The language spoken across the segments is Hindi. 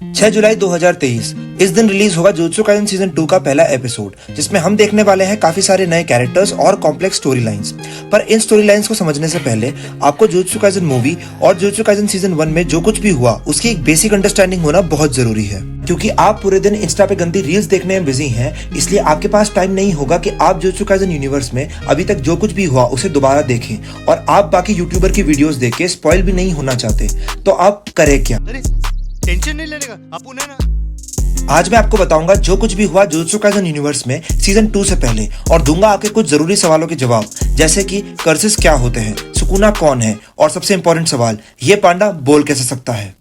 6 जुलाई 2023 इस दिन रिलीज होगा जुजुत्सु काइसेन सीजन 2 का पहला एपिसोड, जिसमें हम देखने वाले हैं काफी सारे नए कैरेक्टर्स और कॉम्प्लेक्स स्टोरी लाइंस। पर इन स्टोरी लाइंस को समझने से पहले आपको जुजुत्सु काइसेन मूवी और जुजुत्सु काइसेन सीजन 1 में जो कुछ भी हुआ उसकी एक बेसिक अंडरस्टैंडिंग होना बहुत जरूरी है। क्योंकि आप पूरे दिन इंस्टा पे गंदी रील्स देखने में बिजी हैं, इसलिए आपके पास टाइम नहीं होगा कि आप जुजुत्सु काइसेन यूनिवर्स में अभी तक जो कुछ भी हुआ उसे दोबारा देखें, और आप बाकी यूट्यूबर की वीडियोस देख के स्पॉइल भी नहीं होना चाहते, तो आप करें क्या? टेंशन नहीं लेने का, आप उन्हें ना। आज मैं आपको बताऊंगा जो कुछ भी हुआ जुजुत्सु काइसेन यूनिवर्स में सीजन 2 से पहले, और दूंगा आपके कुछ जरूरी सवालों के जवाब, जैसे कि कर्सेस क्या होते हैं, सुकुना कौन है, और सबसे इंपॉर्टेंट सवाल, ये पांडा बोल कैसे सकता है।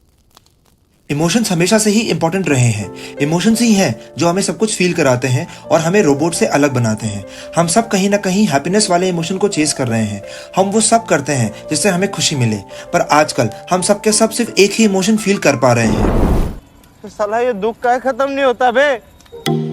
इमोशंस हमेशा से ही इंपॉर्टेंट रहे हैं। इमोशंस ही हैं जो हमें सब कुछ फील कराते हैं और हमें रोबोट से अलग बनाते हैं। हम सब कहीं ना कहीं हैप्पीनेस वाले इमोशन को चेस कर रहे हैं। हम वो सब करते हैं जिससे हमें खुशी मिले, पर आजकल हम सब के सब सिर्फ एक ही इमोशन फील कर पा रहे हैं। तो साला ये दुख का खत्म नहीं होता बे।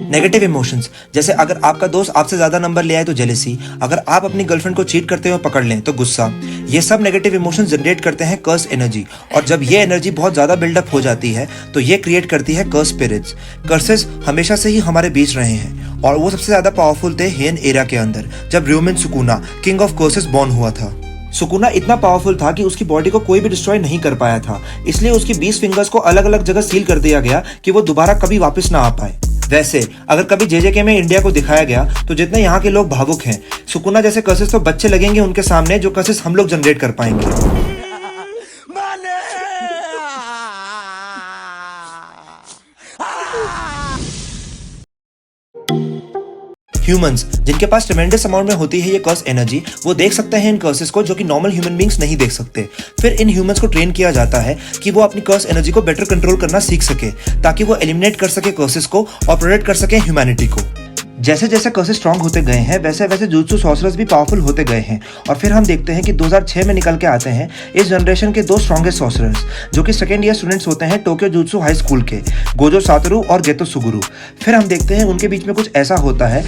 नेगेटिव इमोशंस, जैसे अगर आपका दोस्त आपसे ज्यादा नंबर ले आए तो जेलेसी, अगर आप अपनी गर्लफ्रेंड को चीट करते हुए पकड़ लें तो गुस्सा। ये सब नेगेटिव इमोशंस जनरेट करते हैं कर्स एनर्जी, और जब ये एनर्जी बहुत ज्यादा बिल्डअप हो जाती है तो ये क्रिएट करती है कर्स स्पिरिट्स। कर्सेस हमेशा से ही हमारे बीच रहे हैं, और वो सबसे ज्यादा पावरफुल थे हेन एरा के अंदर, जब Ryomen Sukuna king of curses born हुआ था। सुकुना इतना पावरफुल था कि उसकी बॉडी को कोई भी डिस्ट्रॉय नहीं कर पाया था, इसलिए उसकी 20 फिंगर्स को अलग अलग जगह सील कर दिया गया कि वो दोबारा कभी वापस ना आ पाए। वैसे अगर कभी जेजेके में इंडिया को दिखाया गया तो जितने यहाँ के लोग भावुक हैं, सुकुना जैसे कर्सेस तो बच्चे लगेंगे उनके सामने, जो कर्सेस हम लोग जनरेट कर पाएंगे। ह्यूमंस जिनके पास ट्रेमेंडस अमाउंट में होती है ये कर्स एनर्जी, वो देख सकते हैं इन कर्सेस को जो कि नॉर्मल ह्यूमन बींग्स नहीं देख सकते। फिर इन ह्यूमंस को ट्रेन किया जाता है कि वो अपनी कर्स एनर्जी को बेटर कंट्रोल करना सीख सके, ताकि वो एलिमिनेट कर सके कर्सेस को और प्रोटेक्ट कर सके ह्यूमैनिटी को। जैसे जैसे कर्सेस स्ट्रांग होते गए हैं वैसे वैसे जुजुत्सु सॉर्सरर्स भी पावरफुल होते गए हैं, और फिर हम देखते हैं कि 2006 में निकल के आते हैं इस जनरेशन के दो स्ट्रॉन्गेस्ट सॉर्सरर्स, जो कि सेकेंड ईयर स्टूडेंट्स होते हैं टोक्यो जुजुत्सु हाई स्कूल के, गोजो सातोरू और गेतो सुगुरु। फिर हम देखते हैं उनके बीच में कुछ ऐसा होता है,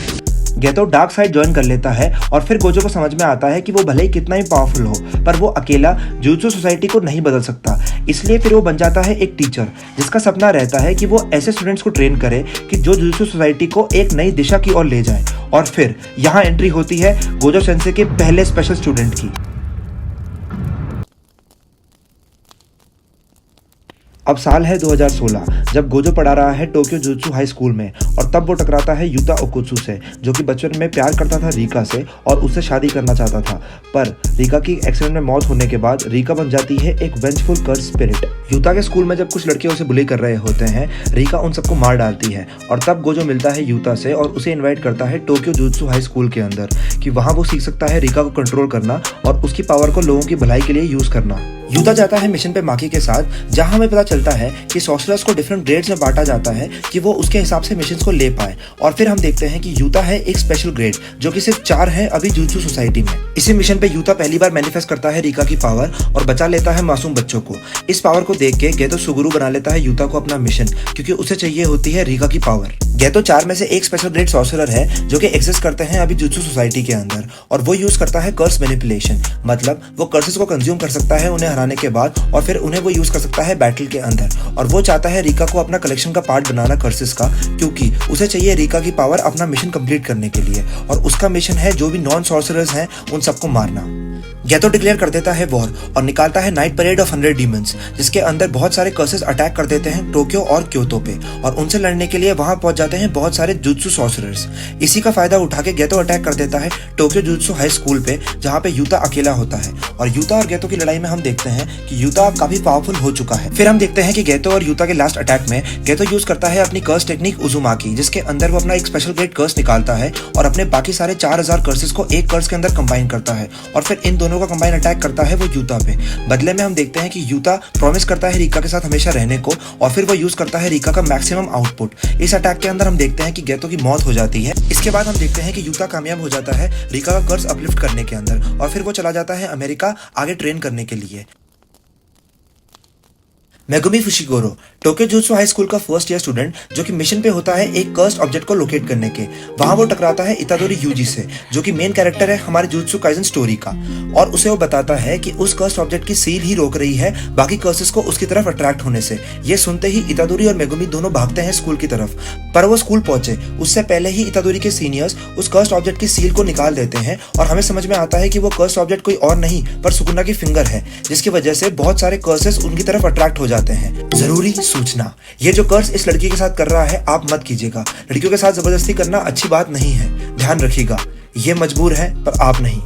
गेतो डार्क साइड ज्वाइन कर लेता है, और फिर गोजो को समझ में आता है कि वो भले ही कितना ही पावरफुल हो, पर वो अकेला जुजुत्सु सोसाइटी को नहीं बदल सकता। इसलिए फिर वो बन जाता है एक टीचर, जिसका सपना रहता है कि वो ऐसे स्टूडेंट्स को ट्रेन करे कि जो जुजुत्सु सोसाइटी को एक नई दिशा की ओर ले जाए। और फिर यहाँ एंट्री होती है गोजो सेंसे के पहले स्पेशल स्टूडेंट की। अब साल है 2016, जब गोजो पढ़ा रहा है टोक्यो जुजुत्सु हाई स्कूल में, और तब वो टकराता है युता ओकुत्सु से, जो कि बचपन में प्यार करता था रिका से और उससे शादी करना चाहता था। पर रिका की एक्सीडेंट में मौत होने के बाद रिका बन जाती है एक वेंजफुल कर्स स्पिरिट। युता के स्कूल में जब कुछ लड़के उसे बुली कर रहे होते हैं, रिका उन सबको मार डालती है, और तब गोजो मिलता है युता से और उसे इन्वाइट करता है टोक्यो जुजुत्सु हाई स्कूल के अंदर, कि वहाँ वो सीख सकता है रिका को कंट्रोल करना और उसकी पावर को लोगों की भलाई के लिए यूज करना। युता जाता है मिशन पे माकी के साथ, जहां हमें पता चलता है कि सॉर्सरर्स को डिफरेंट ग्रेड्स में बांटा जाता है कि वो उसके हिसाब से मिशंस को ले पाए। और फिर हम देखते हैं कि युता है एक स्पेशल ग्रेड, जो कि सिर्फ 4 है अभी जुजुत्सु सोसाइटी में। इसी मिशन पे युता पहली बार मैनिफेस्ट करता है रिका की पावर और बचा लेता है मासूम बच्चों को। इस पावर को देख के गेतो सुगुरु बना लेता है युता को अपना मिशन, क्योंकि उसे चाहिए होती है रिका की पावर। गेतो 4 में से एक स्पेशल ग्रेड सॉर्सरर है जो कि एग्जिस्ट करते हैं अभी जुजुत्सु सोसाइटी के अंदर, और वो यूज करता है कर्स मैनिपुलेशन, मतलब वो कर्सेस को कंज्यूम कर सकता है उन्हें हराने के बाद, और फिर उन्हें वो यूज कर सकता है बैटल के अंदर। और वो चाहता है रिका को अपना कलेक्शन का पार्ट बनाना कर्सेस का, क्योंकि उसे चाहिए रिका की पावर अपना मिशन कंप्लीट करने के लिए, और उसका मिशन है जो भी नॉन सॉर्सरर्स हैं उन सबको मारना। गेतो डिक्लेयर कर देता है वॉर और निकालता है नाइट परेड ऑफ 100 डीमंस, जिसके अंदर बहुत सारे कर्सेस अटैक कर देते हैं टोक्यो और क्योतो पे, और उनसे लड़ने के लिए वहां पहुंच जाते हैं बहुत सारे जुजुत्सु सॉर्सरर्स। इसी का फायदा उठा के गेतो अटैक कर देता है टोक्यो जुजुत्सु हाई स्कूल पे, जहां पे युता अकेला होता है, और युता और गेतो की लड़ाई में हम देखते हैं कि युता काफी पावरफुल हो चुका है। फिर हम देखते हैं कि गेतो और युता के लास्ट अटैक में गेतो यूज करता है अपनी कर्स टेक्निक उजुमाकी, जिसके अंदर वो अपना एक स्पेशल ग्रेड कर्स निकालता है और अपने बाकी सारे 4000 कर्सेस को एक कर्स के अंदर कंबाइन करता है, और फिर इन दोनों का कंबाइन अटैक करता है वो युता पे। बदले में हम देखते हैं कि युता प्रॉमिस करता है रिका के साथ हमेशा रहने को, और फिर वो यूज करता है रिका का मैक्सिमम आउटपुट। इस अटैक के अंदर हम देखते हैं कि गेतो की मौत हो जाती है। इसके बाद हम देखते हैं कि युता कामयाब हो जाता है रिका का कर्स अपलिफ्ट करने के अंदर, और फिर वो चला जाता है अमेरिका आगे ट्रेन करने के लिए। Megumi Fushiguro Tokyo jutsu high school का फर्स्ट ईयर स्टूडेंट जो कि मिशन पे होता है एक कर्स्ड ऑब्जेक्ट को लोकेट करने के, वहां वो टकराता है इतादोरी यूजी से, जो कि मेन कैरेक्टर है हमारे जुत्सु काइसेन स्टोरी का, और उसे वो बताता है कि उस कर्स्ड ऑब्जेक्ट की सील ही रोक रही है बाकी कर्सेस को उसकी तरफ अट्रैक्ट होने से। ये सुनते ही इतादोरी और मेगुमी दोनों भागते हैं स्कूल की तरफ, पर वो स्कूल पहुंचे उससे पहले ही इतादोरी के सीनियर्स उस कर्स्ड ऑब्जेक्ट की सील को निकाल देते हैं और हमें समझ में आता है कि वो कर्स्ड ऑब्जेक्ट कोई और नहीं पर सुकुना की फिंगर है, जिसकी वजह से बहुत सारे कर्सेस उनकी तरफ अट्रैक्ट हो जाते हैं। जरूरी सूचना, ये जो कर्स इस लड़की के साथ कर रहा है आप मत कीजिएगा। लड़कियों के साथ जबरदस्ती करना अच्छी बात नहीं है, ध्यान रखिएगा। ये मजबूर है पर आप नहीं।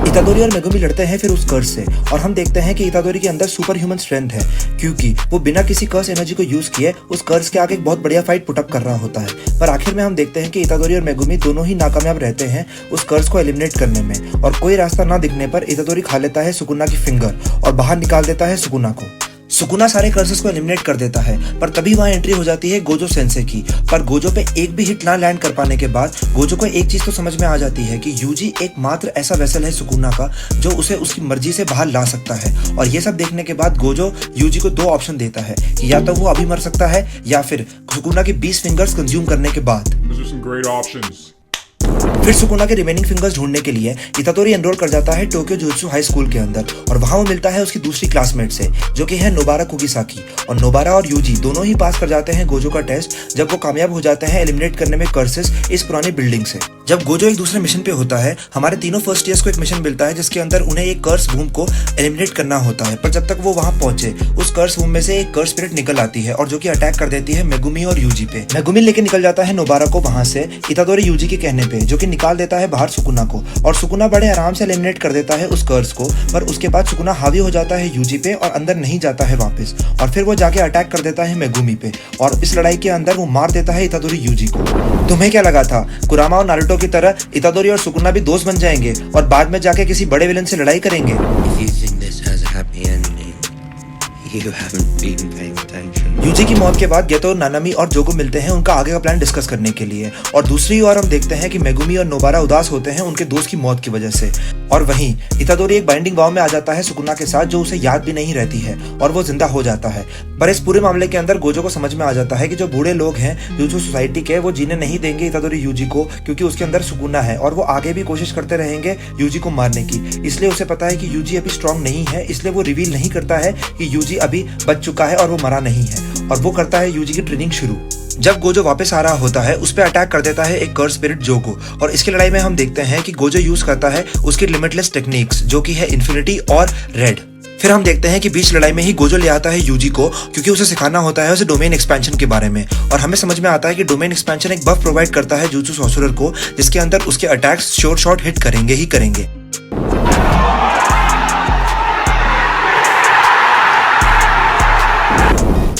इतादोरी और मेगुमी लड़ते हैं फिर उस कर्स से, और हम देखते हैं कि इतादोरी के अंदर सुपर ह्यूमन स्ट्रेंथ है, क्योंकि वो बिना किसी कर्स एनर्जी को यूज किए उस कर्स के आगे एक बहुत बढ़िया फाइट पुटअप कर रहा होता है। पर आखिर में हम देखते हैं कि इतादोरी और मेगुमी दोनों ही नाकामयाब रहते हैं उस कर्स को एलिमिनेट करने में, और कोई रास्ता ना दिखने पर इतादोरी खा लेता है सुकुना की फिंगर और बाहर निकाल देता है सुकुना को। सुकुना सारे कर्सेस को एलिमिनेट कर देता है, पर तभी वहां एंट्री हो जाती है गोजो सेंसे की। पर गोजो पे एक भी हिट ना लैंड कर पाने के बाद गोजो को एक चीज तो समझ में आ जाती है कि यूजी एकमात्र ऐसा वेसल है सुकुना का जो उसे उसकी मर्जी से बाहर ला सकता है। और ये सब देखने के बाद गोजो यूजी को 2 ऑप्शन देता है कि या तो वो अभी मर सकता है या फिर सुकुना के 20 फिंगर्स कंज्यूम करने के बाद। फिर सुकुना के रिमेनिंग फिंगर्स ढूंढने के लिए इतादोरी एनरोल कर जाता है टोक्यो जुत्सु हाई स्कूल के अंदर, और वहां वो मिलता है उसकी दूसरी क्लासमेट से जो कि है नोबारा कुगिसाकी। और नोबारा और यूजी दोनों ही पास कर जाते हैं गोजो का टेस्ट जब वो कामयाब हो जाते हैं एलिमिनेट करने में कर्सेस इस पुरानी बिल्डिंग से। जब गोजो एक दूसरे मिशन पे होता है, हमारे तीनों फर्स्ट ईयर्स को एक मिशन मिलता है जिसके अंदर उन्हें एक कर्स वूम को एलिमिनेट करना होता है। पर जब तक वो वहां पहुंचे उस कर्स वूम में से एक कर्स स्पिरिट निकल आती है और जो कि अटैक कर देती है मेगुमी और यूजी पे। मेगुमी लेके निकल जाता है नोबारा को वहां से इतादोरी यूजी के कहने पे, जो कि निकाल देता है बाहर सुकुना को, और सुकुना बड़े आराम से एलिमिनेट कर देता है उस कर्स को। पर उसके बाद सुकुना हावी हो जाता है यूजी पे और अंदर नहीं जाता है वापस, और फिर वो जाके अटैक कर देता है मेगुमी पे, और इस लड़ाई के अंदर वो मार देता है इतादोरी यूजी को। तुम्हें क्या लगा था कुरामा और नारुतो की तरह इतादोरी और सुकुना भी दोस्त बन जाएंगे और बाद में जाके किसी बड़े विलन से लड़ाई करेंगे? यूजी की मौत के बाद गेतो, नानामी और जोगो मिलते हैं उनका आगे का प्लान डिस्कस करने के लिए, और दूसरी ओर हम देखते हैं कि मेगुमी और नोबारा उदास होते हैं उनके दोस्त की मौत की वजह से। और वहीं इतादोरी एक बाइंडिंग वाव में आ जाता है सुकुना के साथ जो उसे याद भी नहीं रहती है, और वो जिंदा हो जाता है। पर इस पूरे मामले के अंदर गोजो को समझ में आ जाता है कि जो बूढ़े लोग हैं जुत्सु सोसाइटी के, वो जीने नहीं देंगे इतादोरी यूजी को, क्योंकि उसके अंदर सुकुना है और वो आगे भी कोशिश करते रहेंगे यूजी को मारने की। इसलिए उसे पता है कि यूजी अभी स्ट्रांग नहीं है, इसलिए वो रिवील नहीं करता है कि यूजी अभी बच चुका है और वो मरा नहीं है, और वो करता है यूजी की ट्रेनिंग शुरू। जब गोजो वापस आ रहा होता है उस पर अटैक कर देता है एक कर्स स्पिरिट जोगो, और इसकी लड़ाई में हम देखते हैं कि गोजो यूज करता है उसकी लिमिटलेस टेक्निक्स जो कि है इन्फिनिटी और रेड। फिर हम देखते हैं कि बीच लड़ाई में ही गोजो ले आता है यूजी को, क्योंकि उसे सिखाना होता है उसे डोमेन एक्सपेंशन के बारे में, और हमें समझ में आता है कि डोमेन एक्सपेंशन एक बफ प्रोवाइड करता है जुत्सु सॉर्सरर को, जिसके अंदर उसके अटैक्स शॉर्ट शॉट हिट करेंगे ही करेंगे।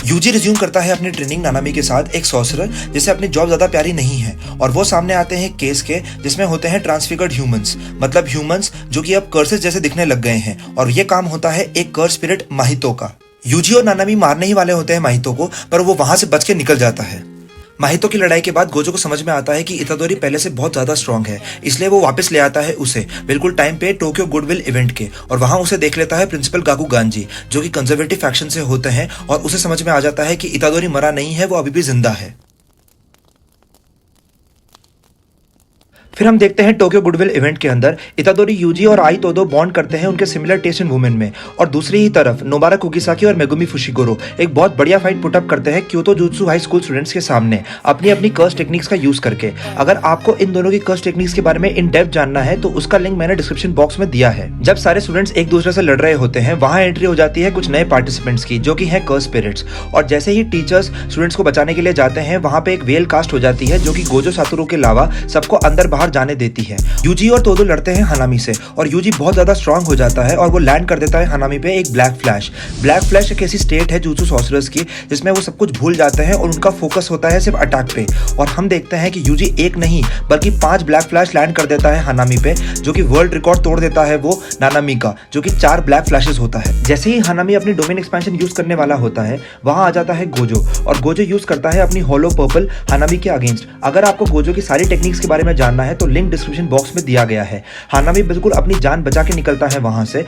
यूजी रिज्यूम करता है अपनी ट्रेनिंग नानामी के साथ एक सॉर्सरर जिसे अपनी जॉब ज्यादा प्यारी नहीं है, और वो सामने आते हैं केस के जिसमें होते हैं ट्रांसफिगर्ड ह्यूमंस, मतलब ह्यूमंस जो कि अब कर्सेस जैसे दिखने लग गए हैं, और ये काम होता है एक कर्स स्पिरिट माहितो का। यूजी और नानामी मारने ही वाले होते हैं माहितो को, पर वो वहां से बच के निकल जाता है। माहितो की लड़ाई के बाद गोजो को समझ में आता है कि इतादोरी पहले से बहुत ज्यादा स्ट्रांग है, इसलिए वो वापस ले आता है उसे बिल्कुल टाइम पे टोक्यो गुडविल इवेंट के, और वहां उसे देख लेता है प्रिंसिपल गाकू गांजी जो कि कंजर्वेटिव फैक्शन से होते हैं, और उसे समझ में आ जाता है कि इतादोरी मरा नहीं है, वो अभी भी जिंदा है। फिर हम देखते हैं टोक्यो गुडविल इवेंट के अंदर इतादोरी यूजी और आई तोदो बॉन्ड करते हैं उनके सिमिलर टेस्ट इन वुमेन में, और दूसरी ही तरफ नोबारा कुगिसाकी और मेगुमी फुशिगोरो एक बहुत बढ़िया फाइट पुटअप करते हैं Kyoto jutsu high school students के सामने अपनी अपनी कर्स टेक्निक्स का यूज करके। अगर आपको इन दोनों की कर्स टेक्निक्स के बारे में इन डेप्थ जानना है तो उसका लिंक मैंने डिस्क्रिप्शन बॉक्स में दिया है। जब सारे स्टूडेंट्स एक दूसरे से लड़ रहे होते हैं वहां एंट्री हो जाती है कुछ नए पार्टिसिपेंट्स की जो कि है कर्स स्पिरिट्स, और जैसे ही टीचर्स स्टूडेंट्स को बचाने के लिए जाते हैं वहां पे एक वेल कास्ट हो जाती है जो कि गोजो सातोरू के अलावा सबको अंदर बाहर जाने देती है। यूजी और तोदो लड़ते हैं हनामी से, और यूजी बहुत ज्यादा स्ट्रांग हो जाता है और वो लैंड कर देता है हनामी पे एक ब्लैक फ्लैश। ब्लैक फ्लैश एक ऐसी स्टेट है जुत्सु सॉर्सरर्स की जिसमें वो सब कुछ भूल जाते हैं और उनका फोकस होता है सिर्फ अटैक पे, और हम देखते हैं कि यूजी एक नहीं बल्कि 5 ब्लैक फ्लैश लैंड कर देता है हनामी पे, जो कि वर्ल्ड रिकॉर्ड तोड़ देता है वो नानामी का, जो कि 4 ब्लैक फ्लैशेस होता है। जैसे ही हनामी अपनी डोमेन एक्सपेंशन यूज करने वाला होता है वहां आ जाता है गोजो, और गोजो यूज करता है अपनी होलो पर्पल हनामी के अगेंस्ट। अगर आपको गोजो की सारी टेक्निक्स के बारे में जानना है तो लिंक डिस्क्रिप्शन बॉक्स में दिया गया है। हनामी बिल्कुल अपनी जान बचा के निकलता है वहां से।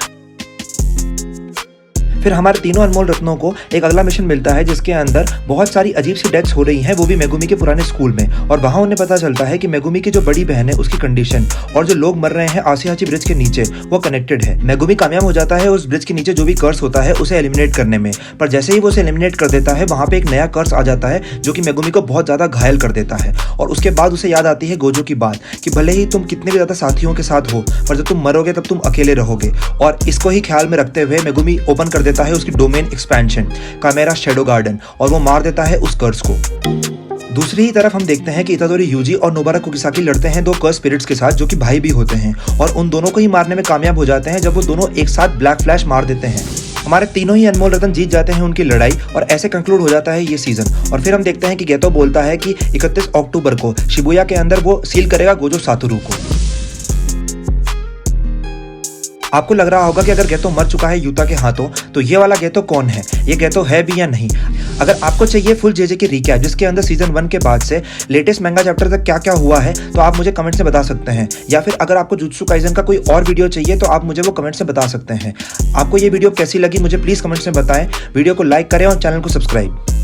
फिर हमारे तीनों अनमोल रत्नों को एक अगला मिशन मिलता है जिसके अंदर बहुत सारी अजीब सी डेथ्स हो रही हैं, वो भी मेगुमी के पुराने स्कूल में। और वहाँ उन्हें पता चलता है कि मेगुमी की जो बड़ी बहन है उसकी कंडीशन और जो लोग मर रहे हैं आशिहाची ब्रिज के नीचे वो कनेक्टेड है। मेगुमी कामयाब हो जाता है उस ब्रिज के नीचे जो भी कर्स होता है उसे एलिमिनेट करने में, पर जैसे ही वो उसे एलिमिनेट कर देता है वहाँ पे एक नया कर्स आ जाता है जो कि मेगुमी को बहुत ज्यादा घायल कर देता है। और उसके बाद उसे याद आती है गोजो की बात कि भले ही तुम कितने भी ज्यादा साथियों के साथ हो पर जब तुम मरोगे तब तुम अकेले रहोगे। और इसको ही ख्याल में रखते हुए मेगुमी ओपन कर देता है उसकी डोमेन एक्सपेंशन कामेरा शैडो गार्डन और वो मार देता है उस कर्स को। दूसरी ही तरफ हम देखते हैं कि इतादोरी यूजी और नोबारा कुकिसाकी लड़ते हैं दो कर्स स्पिरिट्स के साथ जो कि भाई भी होते हैं और उन दोनों को ही मारने में कामयाब हो जाते हैं जब वो दोनों एक साथ ब्लैक फ्लैश मार देते हैं। हमारे तीनों ही अनमोल रत्न जीत जाते हैं उनकी लड़ाई और ऐसे कंक्लूड हो जाता है ये सीजन। और फिर हम देखते हैं कि गेतो बोलता है कि 31 अक्टूबर को शिबुया के अंदर वो सील करेगा गोजो सातोरू को। आपको लग रहा होगा कि अगर गेतो मर चुका है यूता के हाथों तो ये वाला गेतो कौन है, ये गेतो है भी या नहीं। अगर आपको चाहिए फुल जेजे की रिकैप जिसके अंदर सीजन 1 के बाद से लेटेस्ट मैंगा चैप्टर तक क्या क्या हुआ है तो आप मुझे कमेंट से बता सकते हैं, या फिर अगर आपको जुत्सु काइजन का कोई और वीडियो चाहिए तो आप मुझे वो कमेंट से बता सकते हैं। आपको ये वीडियो कैसी लगी मुझे प्लीज कमेंट्स में बताएं, वीडियो को लाइक करें और चैनल को सब्सक्राइब।